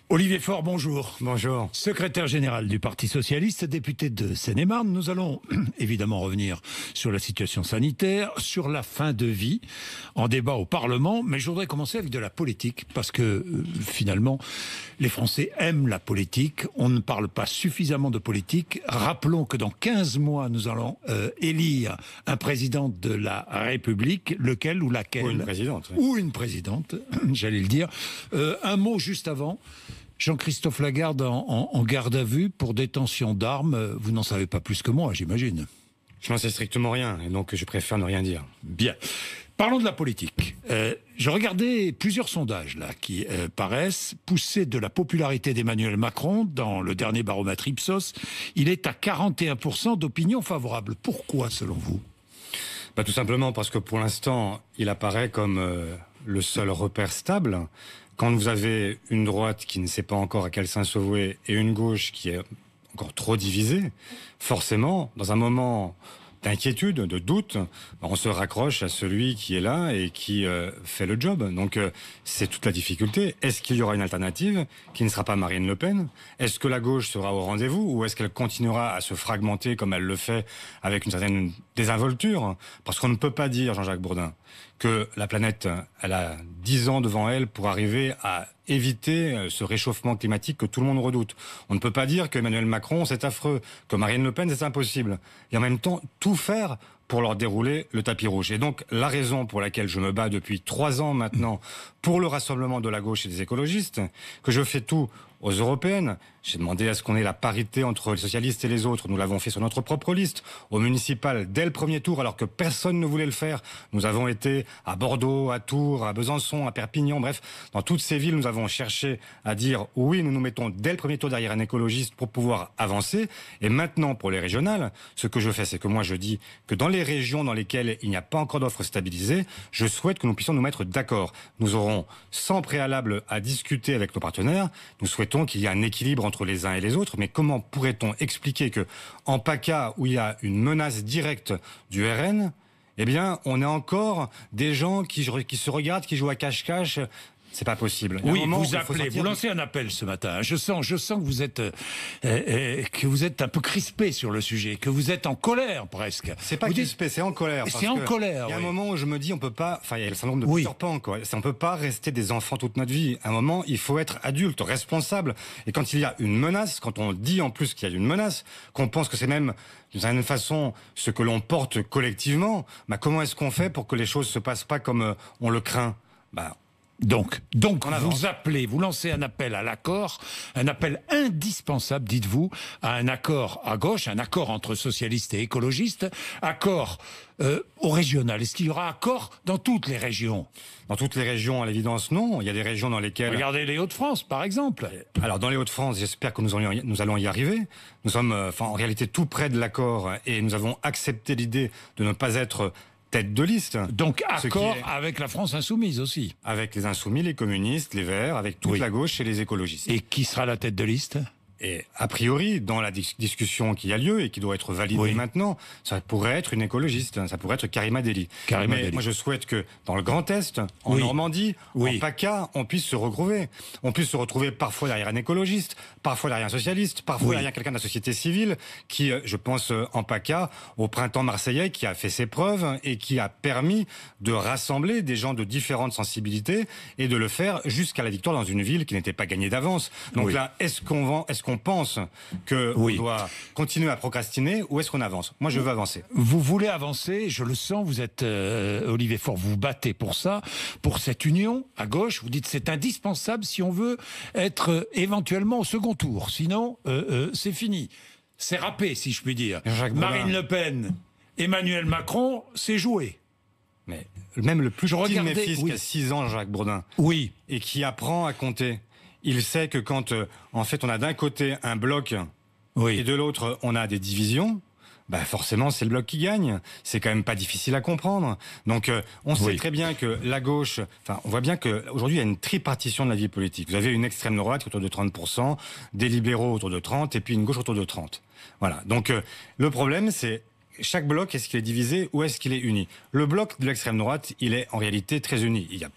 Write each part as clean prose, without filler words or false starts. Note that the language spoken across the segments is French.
Olivier Faure, bonjour. Bonjour. Secrétaire général du Parti Socialiste, député de Seine-et-Marne. Nous allons évidemment revenir sur la situation sanitaire, sur la fin de vie, en débat au Parlement. Mais je voudrais commencer avec de la politique, parce que finalement, les Français aiment la politique. On ne parle pas suffisamment de politique. Rappelons que dans 15 mois, nous allons élire un président de la République, lequel ou laquelle. Ou une présidente. Oui. Ou une présidente, j'allais le dire. Un mot juste avant. Jean-Christophe Lagarde en garde à vue pour détention d'armes. Vous n'en savez pas plus que moi, j'imagine. Je n'en sais strictement rien, et donc je préfère ne rien dire. Bien. Parlons de la politique. Je regardais plusieurs sondages là qui paraissent pousser de la popularité d'Emmanuel Macron dans le dernier baromètre Ipsos. Il est à 41% d'opinion favorable. Pourquoi, selon vous ? Tout simplement parce que pour l'instant, il apparaît comme le seul repère stable. Quand vous avez une droite qui ne sait pas encore à quel sein se vouer et une gauche qui est encore trop divisée, forcément, dans un moment d'inquiétude, de doute, on se raccroche à celui qui est là et qui fait le job. Donc c'est toute la difficulté. Est-ce qu'il y aura une alternative qui ne sera pas Marine Le Pen ? Est-ce que la gauche sera au rendez-vous ou est-ce qu'elle continuera à se fragmenter comme elle le fait avec une certaine désinvolture ? Parce qu'on ne peut pas dire, Jean-Jacques Bourdin, que la planète, elle a 10 ans devant elle pour arriver à éviter ce réchauffement climatique que tout le monde redoute. On ne peut pas dire qu'Emmanuel Macron, c'est affreux, que Marine Le Pen, c'est impossible. Et en même temps, tout faire pour leur dérouler le tapis rouge. Et donc, la raison pour laquelle je me bats depuis 3 ans maintenant pour le rassemblement de la gauche et des écologistes, que je fais tout aux européennes. J'ai demandé à ce qu'on ait la parité entre les socialistes et les autres. Nous l'avons fait sur notre propre liste. Au municipal, dès le premier tour, alors que personne ne voulait le faire, nous avons été à Bordeaux, à Tours, à Besançon, à Perpignan, bref, dans toutes ces villes, nous avons cherché à dire oui, nous nous mettons dès le premier tour derrière un écologiste pour pouvoir avancer. Et maintenant, pour les régionales, ce que je fais, c'est que moi, je dis que dans les régions dans lesquelles il n'y a pas encore d'offres stabilisées, je souhaite que nous puissions nous mettre d'accord. Nous aurons, sans préalable à discuter avec nos partenaires, nous souhaitons qu'il y ait un équilibre entre les uns et les autres, mais comment pourrait-on expliquer que, en PACA, où il y a une menace directe du RN, eh bien, on a encore des gens qui se regardent, qui jouent à cache-cache. C'est pas possible. Oui, vous appelez, vous lancez un appel ce matin. Je sens que vous êtes un peu crispé sur le sujet, que vous êtes en colère presque. C'est pas crispé, c'est en colère. C'est en colère. Il y a un moment où je me dis, on peut pas. Enfin, il y a le syndrome de Peter Pan, quoi. On peut pas rester des enfants toute notre vie. À un moment, il faut être adulte, responsable. Et quand il y a une menace, quand on dit en plus qu'il y a une menace, qu'on pense que c'est même d'une certaine façon ce que l'on porte collectivement, comment est-ce qu'on fait pour que les choses se passent pas comme on le craint ? Donc vous appelez, vous lancez un appel à l'accord, un appel indispensable, dites-vous, à un accord à gauche, un accord entre socialistes et écologistes, accord au régional. Est-ce qu'il y aura accord dans toutes les régions ? Dans toutes les régions, à l'évidence, non. Il y a des régions dans lesquelles... Regardez les Hauts-de-France, par exemple. Alors, dans les Hauts-de-France, j'espère que nous allons y arriver. Nous sommes, en réalité, tout près de l'accord et nous avons accepté l'idée de ne pas être tête de liste. Donc accord avec la France insoumise aussi. Avec les insoumis, les communistes, les Verts, avec toute la gauche et les écologistes. Et qui sera la tête de liste ? Et a priori, dans la discussion qui a lieu et qui doit être validée maintenant, ça pourrait être une écologiste, ça pourrait être Karima Delli. Mais moi je souhaite que dans le Grand Est, en Normandie, en PACA, on puisse se regrouper. On puisse se retrouver parfois derrière un écologiste, parfois derrière un socialiste, parfois derrière quelqu'un de la société civile qui, je pense en PACA, au printemps marseillais, qui a fait ses preuves et qui a permis de rassembler des gens de différentes sensibilités et de le faire jusqu'à la victoire dans une ville qui n'était pas gagnée d'avance. Donc là, est-ce qu'on pense qu'on doit continuer à procrastiner ou est-ce qu'on avance ? Moi, je veux avancer. Vous voulez avancer, je le sens, vous êtes Olivier Faure, vous vous battez pour ça, pour cette union à gauche. Vous dites c'est indispensable si on veut être éventuellement au second tour. Sinon, c'est fini. C'est râpé, si je puis dire. Marine Le Pen, Emmanuel Macron, c'est joué. Mais même le plus petit de mes fils qui a 6 ans, Jacques Bourdin, et qui apprend à compter, il sait que quand, en fait, on a d'un côté un bloc et de l'autre, on a des divisions, forcément, c'est le bloc qui gagne. C'est quand même pas difficile à comprendre. Donc, on sait très bien que la gauche... on voit bien qu'aujourd'hui, il y a une tripartition de la vie politique. Vous avez une extrême droite autour de 30%, des libéraux autour de 30%, et puis une gauche autour de 30%. Voilà. Donc, le problème, c'est... chaque bloc, est-ce qu'il est divisé ou est-ce qu'il est uni? Le bloc de l'extrême droite, il est en réalité très uni. Il y a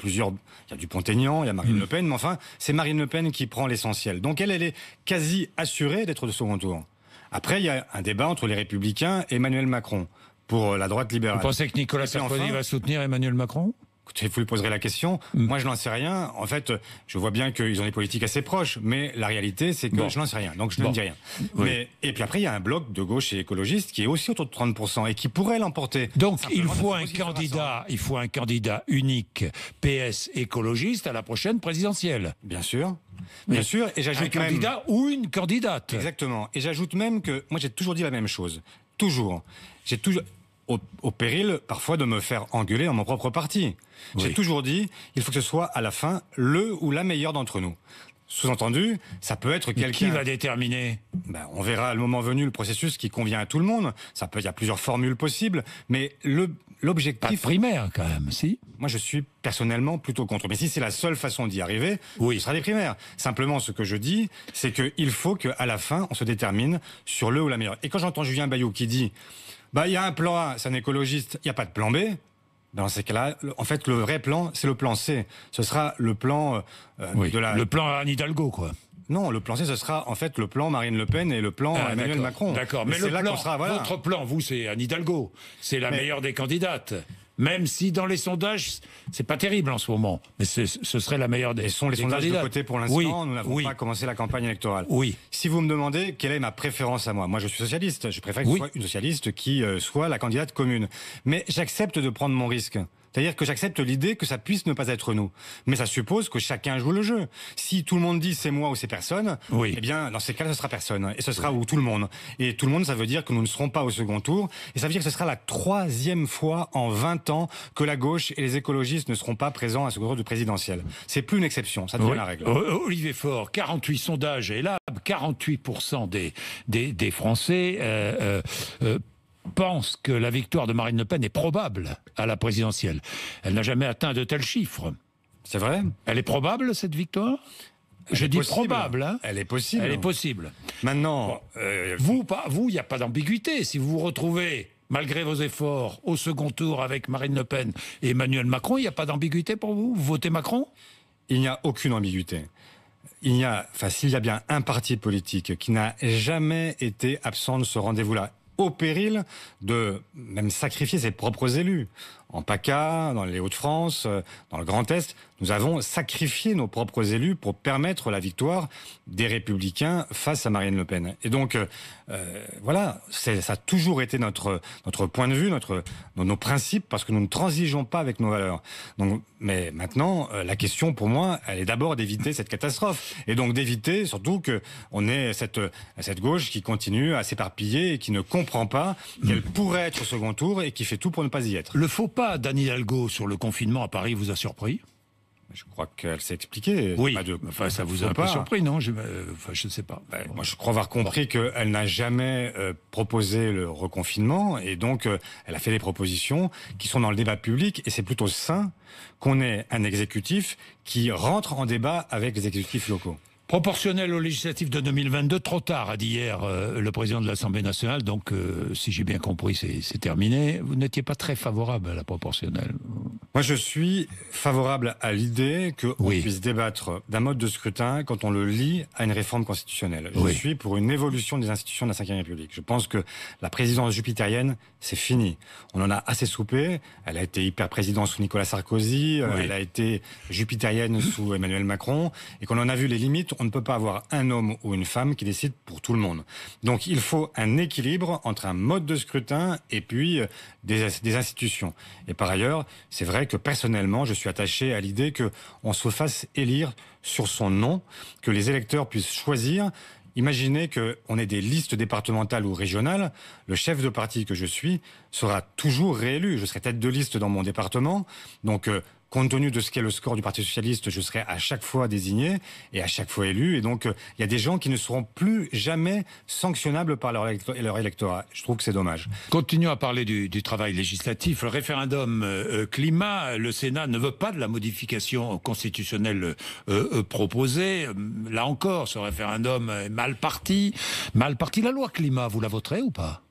Dupont-Aignan, il y a Marine Le Pen, mais enfin, c'est Marine Le Pen qui prend l'essentiel. Donc elle est quasi assurée d'être de second tour. Après, il y a un débat entre les Républicains et Emmanuel Macron pour la droite libérale. Vous pensez que Nicolas Sarkozy va soutenir Emmanuel Macron? Écoutez, vous lui poserez la question. Moi, je n'en sais rien. En fait, je vois bien qu'ils ont des politiques assez proches, mais la réalité, c'est que je n'en sais rien. Donc, je ne dis rien. Oui. Et puis après, il y a un bloc de gauche et écologiste qui est aussi autour de 30% et qui pourrait l'emporter. Donc, il faut un candidat unique PS écologiste à la prochaine présidentielle. Bien sûr. Bien sûr. Et j'ajoute un candidat ou une candidate. Exactement. Et j'ajoute même que moi, j'ai toujours dit la même chose. Toujours. Au péril, parfois, de me faire engueuler dans mon propre parti. Oui. J'ai toujours dit, il faut que ce soit, à la fin, le ou la meilleure d'entre nous. Sous-entendu, ça peut être quelqu'un... Qui va déterminer? On verra, le moment venu, le processus qui convient à tout le monde. Il y a plusieurs formules possibles, mais l'objectif... Pas de primaire, quand même, si? Moi, je suis personnellement plutôt contre. Mais si c'est la seule façon d'y arriver, ce sera des primaires. Simplement, ce que je dis, c'est qu'il faut qu'à la fin, on se détermine sur le ou la meilleure. Et quand j'entends Julien Bayou qui dit... il y a un plan A, c'est un écologiste, il n'y a pas de plan B. Dans ces cas-là, en fait, le vrai plan, c'est le plan C. Ce sera le plan le plan Anne Hidalgo, quoi. Non, le plan C, ce sera en fait le plan Marine Le Pen et le plan Emmanuel Macron. D'accord, mais votre plan, vous, c'est Anne Hidalgo. C'est la meilleure des candidates. Même si dans les sondages, c'est pas terrible en ce moment, mais ce serait la meilleure des. Et sont les sondages de côté pour l'instant. Nous n'avons pas commencé la campagne électorale. Oui. Si vous me demandez quelle est ma préférence à moi, je suis socialiste. Je préfère que ce soit une socialiste qui soit la candidate commune. Mais j'accepte de prendre mon risque. C'est-à-dire que j'accepte l'idée que ça puisse ne pas être nous. Mais ça suppose que chacun joue le jeu. Si tout le monde dit c'est moi ou c'est personne, eh bien, dans ces cas-là, ce sera personne. Et ce sera ou tout le monde. Et tout le monde, ça veut dire que nous ne serons pas au second tour. Et ça veut dire que ce sera la 3e fois en 20 ans que la gauche et les écologistes ne seront pas présents à ce second tour de présidentiel. C'est plus une exception, ça devient la règle. Olivier Faure, 48 sondages, et là, 48% des Français pense que la victoire de Marine Le Pen est probable à la présidentielle. Elle n'a jamais atteint de tels chiffres. C'est vrai? Elle est probable, cette victoire? Je dis probable. Hein. Elle est possible. Elle est possible. Maintenant... Vous, il n'y a pas d'ambiguïté. Si vous vous retrouvez, malgré vos efforts, au second tour avec Marine Le Pen et Emmanuel Macron, il n'y a pas d'ambiguïté pour vous? Vous votez Macron? Il n'y a aucune ambiguïté. S'il y a bien un parti politique qui n'a jamais été absent de ce rendez-vous-là, au péril de même sacrifier ses propres élus. En PACA, dans les Hauts-de-France, dans le Grand Est, nous avons sacrifié nos propres élus pour permettre la victoire des Républicains face à Marine Le Pen. Et donc, ça a toujours été notre point de vue, nos principes, parce que nous ne transigeons pas avec nos valeurs. Donc, mais maintenant, la question pour moi, elle est d'abord d'éviter cette catastrophe. Et donc d'éviter surtout qu'on ait cette gauche qui continue à s'éparpiller et qui ne comprend pas qu'elle pourrait être au second tour et qui fait tout pour ne pas y être. Le faux pas d'Anne Hidalgo sur le confinement à Paris vous a surpris? Je crois qu'elle s'est expliquée. Oui, ça vous a un peu surpris, non? Je ne sais pas. Moi, je crois avoir compris qu'elle n'a jamais proposé le reconfinement, et donc elle a fait des propositions qui sont dans le débat public, et c'est plutôt sain qu'on ait un exécutif qui rentre en débat avec les exécutifs locaux. Proportionnel aux législatives de 2022, trop tard, a dit hier le président de l'Assemblée nationale. Donc, si j'ai bien compris, c'est terminé. Vous n'étiez pas très favorable à la proportionnelle. Moi, je suis favorable à l'idée qu'on puisse débattre d'un mode de scrutin quand on le lie à une réforme constitutionnelle. Je suis pour une évolution des institutions de la Ve République. Je pense que la présidence jupitérienne, c'est fini. On en a assez soupé. Elle a été hyper-présidente sous Nicolas Sarkozy. Elle a été jupitérienne sous Emmanuel Macron. Et qu'on en a vu les limites. On ne peut pas avoir un homme ou une femme qui décide pour tout le monde. Donc il faut un équilibre entre un mode de scrutin et puis des institutions. Et par ailleurs, c'est vrai que personnellement, je suis attaché à l'idée qu'on se fasse élire sur son nom, que les électeurs puissent choisir. Imaginez qu'on ait des listes départementales ou régionales. Le chef de parti que je suis sera toujours réélu. Je serai tête de liste dans mon département. Donc, compte tenu de ce qu'est le score du Parti socialiste, je serai à chaque fois désigné et à chaque fois élu. Et donc, il y a des gens qui ne seront plus jamais sanctionnables par leur électorat. Je trouve que c'est dommage. Continuons à parler du travail législatif. Le référendum climat, le Sénat ne veut pas de la modification constitutionnelle proposée. Là encore, ce référendum est mal parti. Mal parti. La loi climat, vous la voterez ou pas?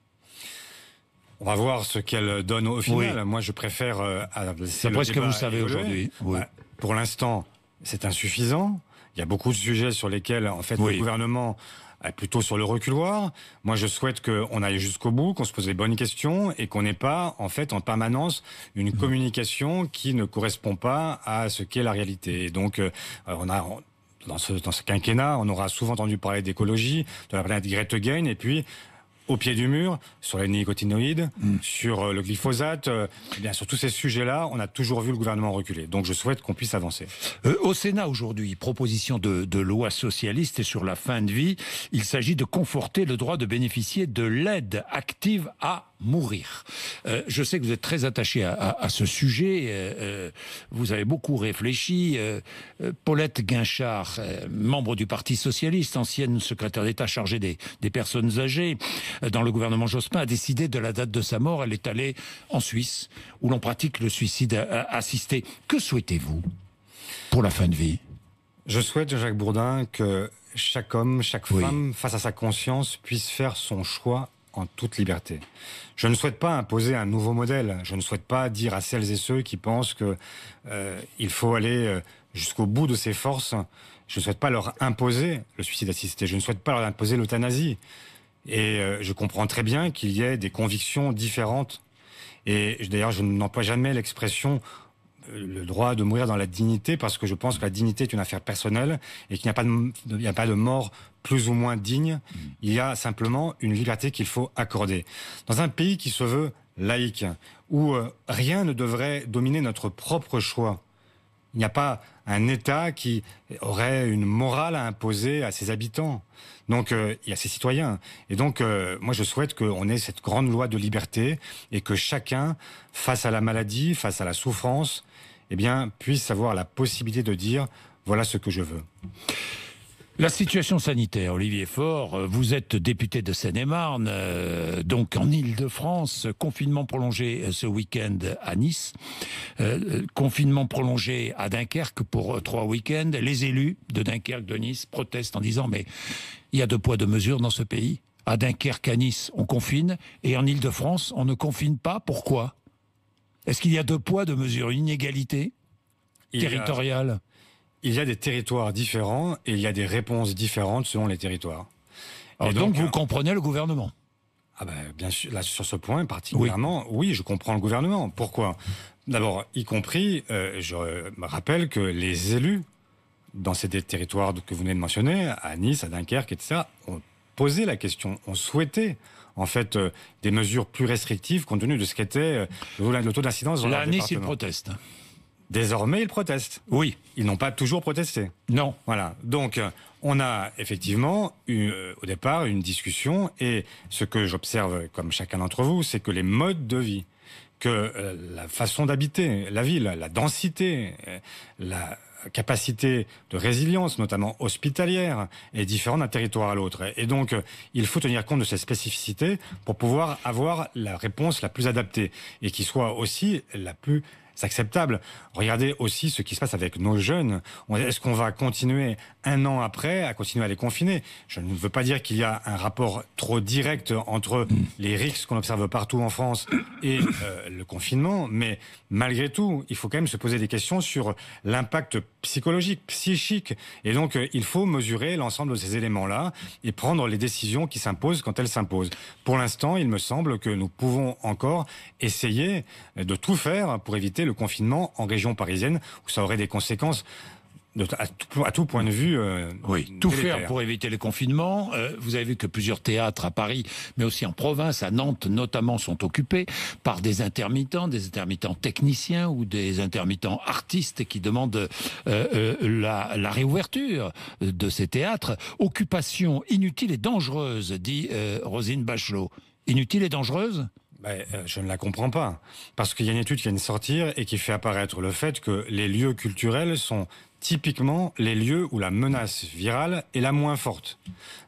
On va voir ce qu'elle donne au final. Oui. Moi, je préfère... C'est presque ce que vous savez aujourd'hui. Oui. Pour l'instant, c'est insuffisant. Il y a beaucoup de sujets sur lesquels, en fait, le gouvernement est plutôt sur le reculoir. Moi, je souhaite qu'on aille jusqu'au bout, qu'on se pose les bonnes questions et qu'on n'ait pas, en fait, en permanence, une communication qui ne correspond pas à ce qu'est la réalité. Et donc, dans ce quinquennat, on aura souvent entendu parler d'écologie, de la planète Greta Thunberg, et puis au pied du mur, sur les néonicotinoïdes, sur le glyphosate, eh bien, sur tous ces sujets-là, on a toujours vu le gouvernement reculer. Donc je souhaite qu'on puisse avancer. Au Sénat aujourd'hui, proposition de loi socialiste sur la fin de vie. Il s'agit de conforter le droit de bénéficier de l'aide active à mourir. Je sais que vous êtes très attaché à ce sujet. Vous avez beaucoup réfléchi. Paulette Guinchard, membre du Parti socialiste, ancienne secrétaire d'État chargée des personnes âgées, dans le gouvernement Jospin, a décidé de la date de sa mort. Elle est allée en Suisse, où l'on pratique le suicide assisté. Que souhaitez-vous pour la fin de vie? Je souhaite, Jacques Bourdin, que chaque homme, chaque femme, face à sa conscience, puisse faire son choix en toute liberté. Je ne souhaite pas imposer un nouveau modèle. Je ne souhaite pas dire à celles et ceux qui pensent que il faut aller jusqu'au bout de ses forces. Je ne souhaite pas leur imposer le suicide assisté. Je ne souhaite pas leur imposer l'euthanasie. Et je comprends très bien qu'il y ait des convictions différentes. Et d'ailleurs, je n'emploie jamais l'expression le droit de mourir dans la dignité, parce que je pense que la dignité est une affaire personnelle et qu'il n'y a pas de mort plus ou moins digne. Il y a simplement une liberté qu'il faut accorder. Dans un pays qui se veut laïque, où rien ne devrait dominer notre propre choix, il n'y a pas un État qui aurait une morale à imposer à ses habitants. Donc, il y a ses citoyens. Et donc, moi, je souhaite qu'on ait cette grande loi de liberté et que chacun, face à la maladie, face à la souffrance, eh bien, puisse avoir la possibilité de dire « voilà ce que je veux ». La situation sanitaire, Olivier Faure, vous êtes député de Seine-et-Marne, donc en Île-de-France, confinement prolongé ce week-end à Nice, confinement prolongé à Dunkerque pour 3 week-ends. Les élus de Dunkerque, de Nice protestent en disant « mais il y a 2 poids 2 mesures dans ce pays. À Dunkerque, à Nice, on confine, et en Île-de-France, on ne confine pas. Pourquoi ? Est-ce qu'il y a 2 poids 2 mesures, une inégalité territoriale ? Il y a des territoires différents et il y a des réponses différentes selon les territoires. Alors donc vous comprenez le gouvernement? Ah ben, bien sûr, là, sur ce point particulièrement, oui, je comprends le gouvernement. Pourquoi? D'abord, y compris, je me rappelle que les élus dans ces territoires que vous venez de mentionner, à Nice, à Dunkerque, etc., ont posé la question, ont souhaité en fait des mesures plus restrictives compte tenu de ce qu'était le taux d'incidence dans leur département. Là, à Nice, ils protestent. Désormais, ils protestent. Oui. Ils n'ont pas toujours protesté. Non. Voilà. Donc, on a effectivement eu, au départ, une discussion. Et ce que j'observe, comme chacun d'entre vous, c'est que les modes de vie, que la façon d'habiter la ville, la densité, la capacité de résilience, notamment hospitalière, est différente d'un territoire à l'autre. Et donc, il faut tenir compte de ces spécificités pour pouvoir avoir la réponse la plus adaptée et qui soit aussi la plus acceptable. Regardez aussi ce qui se passe avec nos jeunes. Est-ce qu'on va continuer 1 an après à continuer à les confiner? Je ne veux pas dire qu'il y a un rapport trop direct entre les risques qu'on observe partout en France et le confinement, mais malgré tout, il faut quand même se poser des questions sur l'impact psychologique, psychique. Et donc, il faut mesurer l'ensemble de ces éléments-là et prendre les décisions qui s'imposent quand elles s'imposent. Pour l'instant, il me semble que nous pouvons encore essayer de tout faire pour éviter le confinement en région parisienne, où ça aurait des conséquences à tout point de vue. Oui, tout faire pour éviter les confinements. Vous avez vu que plusieurs théâtres à Paris, mais aussi en province, à Nantes notamment, sont occupés par des intermittents techniciens ou des intermittents artistes qui demandent la réouverture de ces théâtres. Occupation inutile et dangereuse, dit Roselyne Bachelot. Inutile et dangereuse ? Je ne la comprends pas. Parce qu'il y a une étude qui vient de sortir et qui fait apparaître le fait que les lieux culturels sont typiquement les lieux où la menace virale est la moins forte.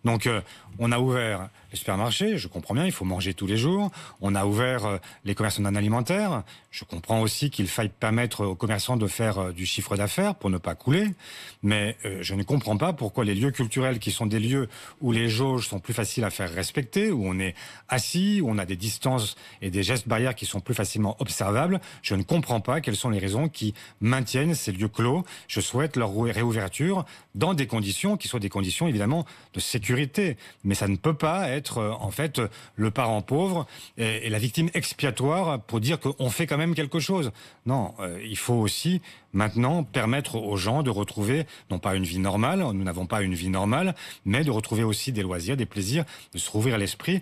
Donc, on a ouvert les supermarchés, je comprends bien, il faut manger tous les jours. On a ouvert les commerçants non alimentaires. Je comprends aussi qu'il faille permettre aux commerçants de faire du chiffre d'affaires pour ne pas couler. Mais je ne comprends pas pourquoi les lieux culturels, qui sont des lieux où les jauges sont plus faciles à faire respecter, où on est assis, où on a des distances et des gestes barrières qui sont plus facilement observables, je ne comprends pas quelles sont les raisons qui maintiennent ces lieux clos. Je souhaite leur réouverture dans des conditions qui soient des conditions évidemment de sécurité. Mais ça ne peut pas être en fait le parent pauvre et la victime expiatoire pour dire qu'on fait quand même quelque chose. Non, il faut aussi maintenant permettre aux gens de retrouver non pas une vie normale, nous n'avons pas une vie normale, mais de retrouver aussi des loisirs, des plaisirs, de se rouvrir l'esprit.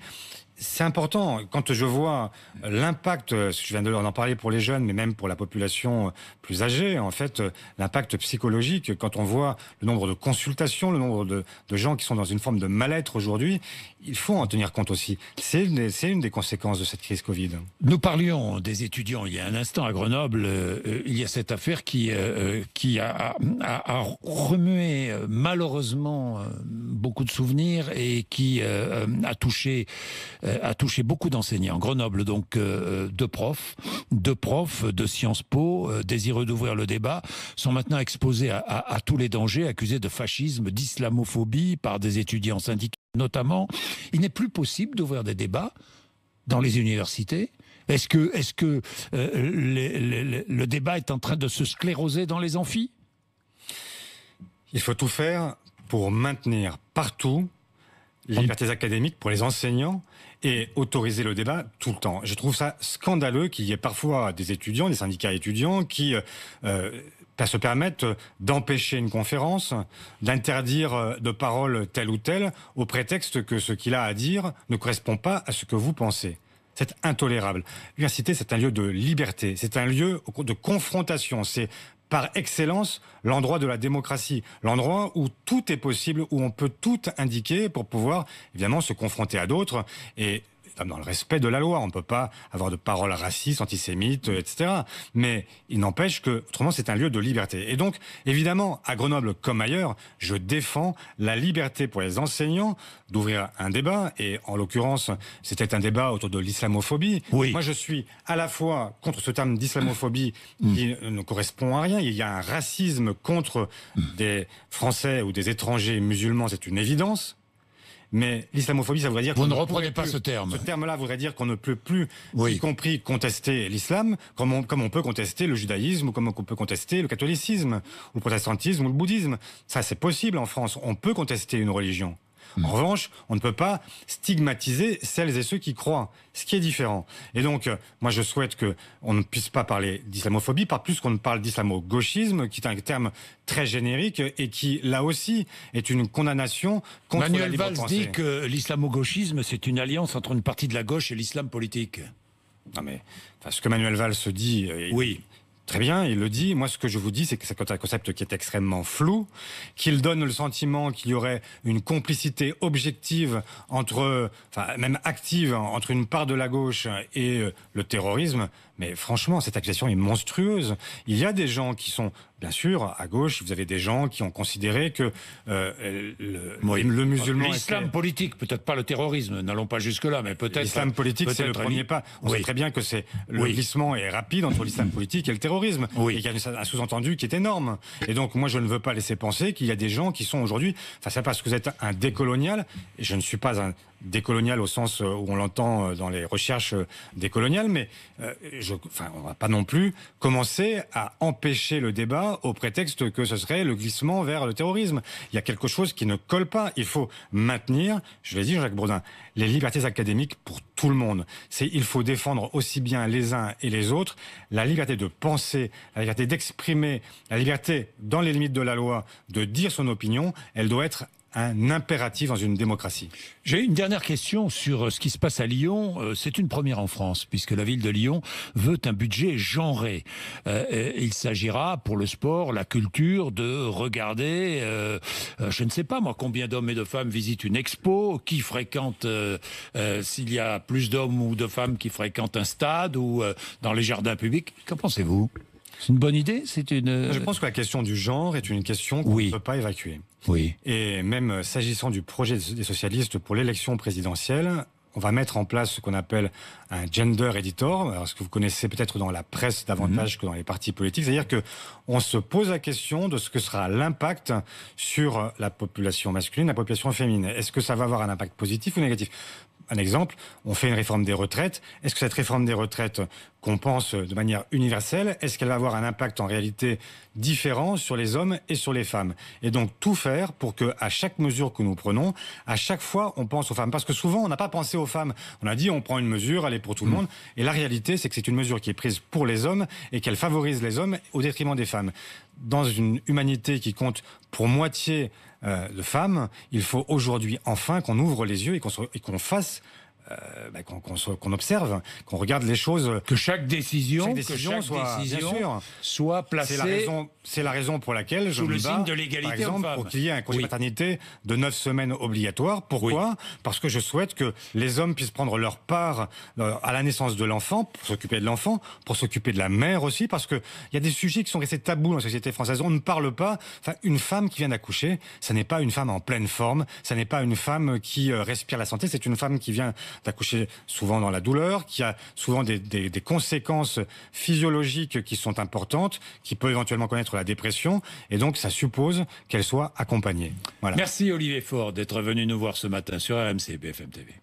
C'est important. Quand je vois l'impact, je viens d'en parler pour les jeunes, mais même pour la population plus âgée, en fait, l'impact psychologique, quand on voit le nombre de consultations, le nombre de gens qui sont dans une forme de mal-être aujourd'hui, il faut en tenir compte aussi. C'est une des conséquences de cette crise Covid. Nous parlions des étudiants il y a un instant à Grenoble. Il y a cette affaire qui a remué malheureusement beaucoup de souvenirs et qui a touché beaucoup d'enseignants. Grenoble, donc, deux profs de Sciences Po, désireux d'ouvrir le débat, sont maintenant exposés à tous les dangers, accusés de fascisme, d'islamophobie par des étudiants syndiqués notamment. Il n'est plus possible d'ouvrir des débats dans les universités. Est-ce que le débat est en train de se scléroser dans les amphis ? Il faut tout faire pour maintenir partout les libertés académiques pour les enseignants et autoriser le débat tout le temps. Je trouve ça scandaleux qu'il y ait parfois des étudiants, des syndicats étudiants qui se permettent d'empêcher une conférence, d'interdire de parole telle ou telle, au prétexte que ce qu'il a à dire ne correspond pas à ce que vous pensez. C'est intolérable. L'université, c'est un lieu de liberté, c'est un lieu de confrontation, c'est par excellence l'endroit de la démocratie, l'endroit où tout est possible, où on peut tout indiquer pour pouvoir évidemment se confronter à d'autres et dans le respect de la loi. On ne peut pas avoir de paroles racistes, antisémites, etc. Mais il n'empêche que, autrement, c'est un lieu de liberté. Et donc, évidemment, à Grenoble comme ailleurs, je défends la liberté pour les enseignants d'ouvrir un débat. Et en l'occurrence, c'était un débat autour de l'islamophobie. Oui. Moi, je suis à la fois contre ce terme d'islamophobie qui ne correspond à rien. Il y a un racisme contre des Français ou des étrangers musulmans, c'est une évidence. Mais l'islamophobie, ça voudrait dire... Vous ne reprenez pas ce terme. Ce terme-là voudrait dire qu'on ne peut plus, y compris contester l'islam, comme on peut contester le judaïsme, ou comme on peut contester le catholicisme, ou le protestantisme, ou le bouddhisme. Ça, c'est possible en France. On peut contester une religion. En revanche, on ne peut pas stigmatiser celles et ceux qui croient, ce qui est différent. Et donc, moi, je souhaite qu'on ne puisse pas parler d'islamophobie, pas plus qu'on ne parle d'islamo-gauchisme, qui est un terme très générique et qui, là aussi, est une condamnation contre la libre pensée. Manuel Valls dit que l'islamo-gauchisme, c'est une alliance entre une partie de la gauche et l'islam politique. Non mais, ce que Manuel Valls se dit... Oui. Très bien, il le dit. Moi, ce que je vous dis, c'est que c'est un concept qui est extrêmement flou, qu'il donne le sentiment qu'il y aurait une complicité objective même active, entre une part de la gauche et le terrorisme. Mais franchement, cette accusation est monstrueuse. Il y a des gens qui sont, bien sûr, à gauche, vous avez des gens qui ont considéré que le musulman... L'islam politique, peut-être pas le terrorisme, n'allons pas jusque-là, mais peut-être... L'islam politique, c'est le premier pas. On sait très bien que le glissement est rapide entre l'islam politique et le terrorisme. Et qu'il y a un sous-entendu qui est énorme. Et donc, moi, je ne veux pas laisser penser qu'il y a des gens qui sont aujourd'hui... Enfin, c'est parce que vous êtes un décolonial, et je ne suis pas un décolonial au sens où on l'entend dans les recherches décoloniales, mais on va pas non plus commencer à empêcher le débat au prétexte que ce serait le glissement vers le terrorisme. Il y a quelque chose qui ne colle pas. Il faut maintenir, je l'ai dit, Jacques Bourdin, les libertés académiques pour tout le monde. Il faut défendre aussi bien les uns et les autres la liberté de penser, la liberté d'exprimer, la liberté, dans les limites de la loi, de dire son opinion. Elle doit être un impératif dans une démocratie. J'ai une dernière question sur ce qui se passe à Lyon. C'est une première en France, puisque la ville de Lyon veut un budget genré. Il s'agira, pour le sport, la culture, de regarder, je ne sais pas moi, combien d'hommes et de femmes visitent une expo, qui fréquente, s'il y a plus d'hommes ou de femmes qui fréquentent un stade ou dans les jardins publics. Qu'en pensez-vous ? C'est une bonne idée? Je pense que la question du genre est une question qu'on ne peut pas évacuer. Oui. Et même s'agissant du projet des socialistes pour l'élection présidentielle, on va mettre en place ce qu'on appelle un gender editor, alors ce que vous connaissez peut-être dans la presse davantage que dans les partis politiques, c'est-à-dire que on se pose la question de ce que sera l'impact sur la population masculine, la population féminine. Est-ce que ça va avoir un impact positif ou négatif? Un exemple, on fait une réforme des retraites. Est-ce que cette réforme des retraites qu'on pense de manière universelle, est-ce qu'elle va avoir un impact en réalité différent sur les hommes et sur les femmes? Et donc tout faire pour que à chaque mesure que nous prenons, à chaque fois on pense aux femmes. Parce que souvent on n'a pas pensé aux femmes. On a dit on prend une mesure, elle est pour tout le monde. Et la réalité c'est que c'est une mesure qui est prise pour les hommes et qu'elle favorise les hommes au détriment des femmes. Dans une humanité qui compte pour moitié de femmes, il faut aujourd'hui enfin qu'on ouvre les yeux et qu'on fasse, qu'on observe, qu'on regarde les choses. Que chaque décision soit placée. C'est la raison pour laquelle je me bats, le signe de l'égalité, par exemple, pour qu'il y ait un congé paternité de 9 semaines obligatoire. Pourquoi? Parce que je souhaite que les hommes puissent prendre leur part à la naissance de l'enfant, pour s'occuper de l'enfant, pour s'occuper de la mère aussi, parce que il y a des sujets qui sont restés tabous dans la société française. On ne parle pas. Enfin, une femme qui vient d'accoucher, ça n'est pas une femme en pleine forme, ça n'est pas une femme qui respire la santé, c'est une femme qui vient d'accoucher souvent dans la douleur, qui a souvent des conséquences physiologiques qui sont importantes, qui peut éventuellement connaître la dépression, et donc ça suppose qu'elle soit accompagnée. Voilà. Merci Olivier Faure d'être venu nous voir ce matin sur RMC BFM TV.